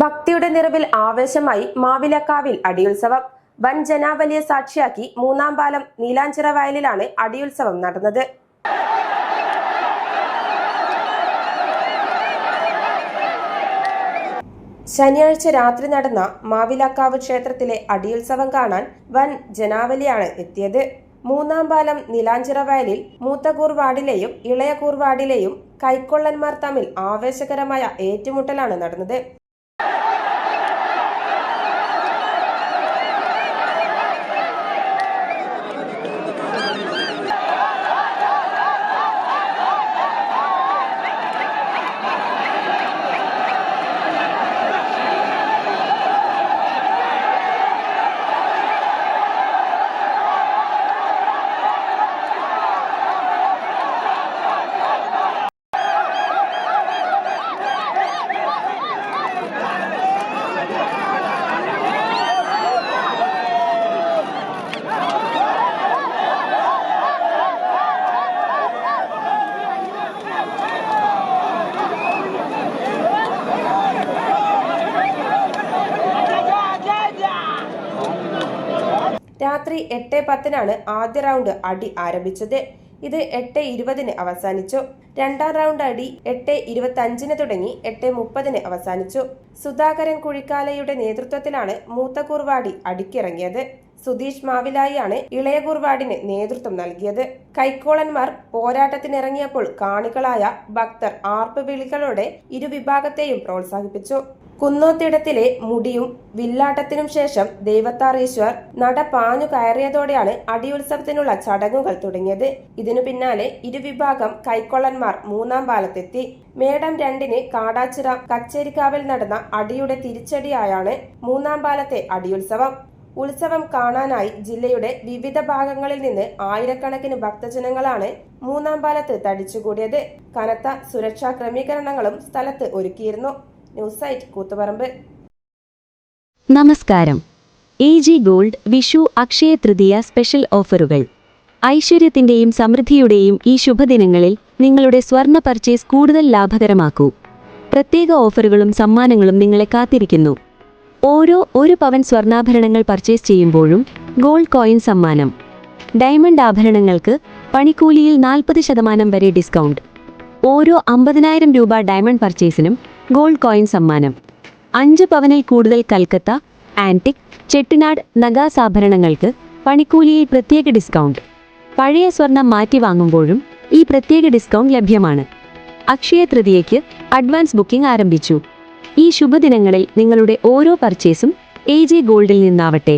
ഭക്തിയുടെ നിറവിൽ ആവേശമായി മാവിലക്കാവിൽ അടിയുത്സവം. വൻ ജനാവലിയെ സാക്ഷിയാക്കി മൂന്നാം പാലം നീലാഞ്ചിറ വയലിലാണ് അടിയുത്സവം നടന്നത്. ശനിയാഴ്ച രാത്രി നടന്ന മാവിലക്കാവ് ക്ഷേത്രത്തിലെ അടിയുത്സവം കാണാൻ വൻ ജനാവലിയാണ് എത്തിയത്. മൂന്നാം പാലം നീലാഞ്ചിറ വയലിൽ മൂത്തകൂർ വാർഡിലെയും ഇളയകൂർ വാർഡിലെയും കൈക്കൊള്ളന്മാർ തമ്മിൽ ആവേശകരമായ ഏറ്റുമുട്ടലാണ് നടന്നത്. രാത്രി 8:10 ആദ്യ റൗണ്ട് അടി ആരംഭിച്ചത്. ഇത് 8:20 അവസാനിച്ചു. രണ്ടാം റൗണ്ട് അടി 8:25 തുടങ്ങി 8:30 അവസാനിച്ചു. സുധാകരൻ കുഴിക്കാലയുടെ നേതൃത്വത്തിലാണ് മൂത്തകൂർവാടി അടിക്കിറങ്ങിയത്. സുധീഷ് മാവിലായിയാണ് ഇളയകൂർവാടിന് നേതൃത്വം നൽകിയത്. കൈക്കോളന്മാർ പോരാട്ടത്തിനിറങ്ങിയപ്പോൾ കാണികളായ ഭക്തർ ആർപ്പ് വിളികളോടെ ഇരുവിഭാഗത്തെയും പ്രോത്സാഹിപ്പിച്ചു. കുന്നോത്തിടത്തിലെ മുടിയും വില്ലാട്ടത്തിനും ശേഷം ദൈവത്താർ ഈശ്വർ നട പാഞ്ഞു കയറിയതോടെയാണ് അടിയുത്സവത്തിനുള്ള ചടങ്ങുകൾ തുടങ്ങിയത്. ഇതിനു പിന്നാലെ ഇരുവിഭാഗം കൈക്കൊള്ളന്മാർ മൂന്നാം പാലത്തെത്തി. മേടം 2 കാടാച്ചിറ കച്ചേരിക്കാവിൽ നടന്ന അടിയുടെ തിരിച്ചടിയായാണ് മൂന്നാം പാലത്തെ അടിയുത്സവം. ഉത്സവം കാണാനായി ജില്ലയുടെ വിവിധ ഭാഗങ്ങളിൽ നിന്ന് ആയിരക്കണക്കിന് ഭക്തജനങ്ങളാണ് മൂന്നാം പാലത്ത് തടിച്ചുകൂടിയത്. കനത്ത സുരക്ഷാ ക്രമീകരണങ്ങളും സ്ഥലത്ത് ഒരുക്കിയിരുന്നു. News site Koothuparamba. നമസ്കാരം. AG gold Vishu Akshaya Tritiya special ഓഫറുകൾ. ഐശ്വര്യത്തിന്റെയും സമൃദ്ധിയുടെയും ഈ ശുഭദിനങ്ങളിൽ നിങ്ങളുടെ സ്വർണ്ണ പർച്ചേസ് കൂടുതൽ ലാഭകരമാക്കൂ. പ്രത്യേക ഓഫറുകളും സമ്മാനങ്ങളും നിങ്ങളെ കാത്തിരിക്കുന്നു. ഓരോ 1 പവൻ സ്വർണ്ണാഭരണങ്ങൾ പർച്ചേസ് ചെയ്യുമ്പോഴും ഗോൾഡ് കോയിൻ സമ്മാനം. ഡയമണ്ട് ആഭരണങ്ങൾക്ക് പണിക്കൂലിയിൽ 40% വരെ ഡിസ്കൗണ്ട്. ഓരോ 50,000 രൂപ ഡയമണ്ട് പർച്ചേസിനും ഗോൾഡ് കോയിൻ സമ്മാനം. 5 പവനിൽ കൂടുതൽ കൽക്കത്ത, ആന്റിക്, ചെട്ടിനാട് നഗാസ് ആഭരണങ്ങൾക്ക് പണിക്കൂലിയിൽ പ്രത്യേക ഡിസ്കൗണ്ട്. പഴയ സ്വർണം മാറ്റി വാങ്ങുമ്പോഴും ഈ പ്രത്യേക ഡിസ്കൗണ്ട് ലഭ്യമാണ്. അക്ഷയ തൃതീയയ്ക്ക് അഡ്വാൻസ് ബുക്കിംഗ് ആരംഭിച്ചു. ഈ ശുഭദിനങ്ങളിൽ നിങ്ങളുടെ ഓരോ പർച്ചേസും AG ഗോൾഡിൽ നിന്നാവട്ടെ.